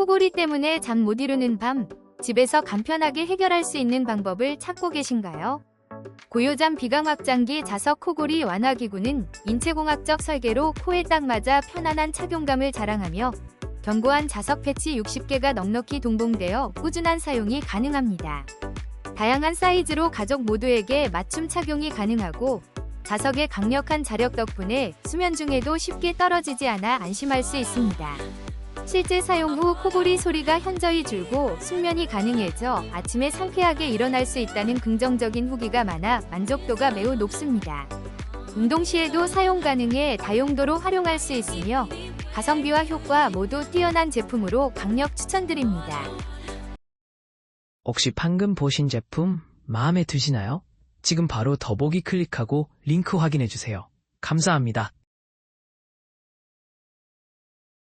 코골이 때문에 잠 못 이루는 밤, 집에서 간편하게 해결할 수 있는 방법을 찾고 계신가요? 고요잠 비강 확장기 자석 코골이 완화 기구는 인체공학적 설계로 코에 딱 맞아 편안한 착용감을 자랑하며 견고한 자석 패치 60개가 넉넉히 동봉되어 꾸준한 사용이 가능합니다. 다양한 사이즈로 가족 모두에게 맞춤 착용이 가능하고 자석의 강력한 자력 덕분에 수면 중에도 쉽게 떨어지지 않아 안심할 수 있습니다. 실제 사용 후 코골이 소리가 현저히 줄고 숙면이 가능해져 아침에 상쾌하게 일어날 수 있다는 긍정적인 후기가 많아 만족도가 매우 높습니다. 운동 시에도 사용 가능해 다용도로 활용할 수 있으며 가성비와 효과 모두 뛰어난 제품으로 강력 추천드립니다. 혹시 방금 보신 제품 마음에 드시나요? 지금 바로 더보기 클릭하고 링크 확인해주세요. 감사합니다.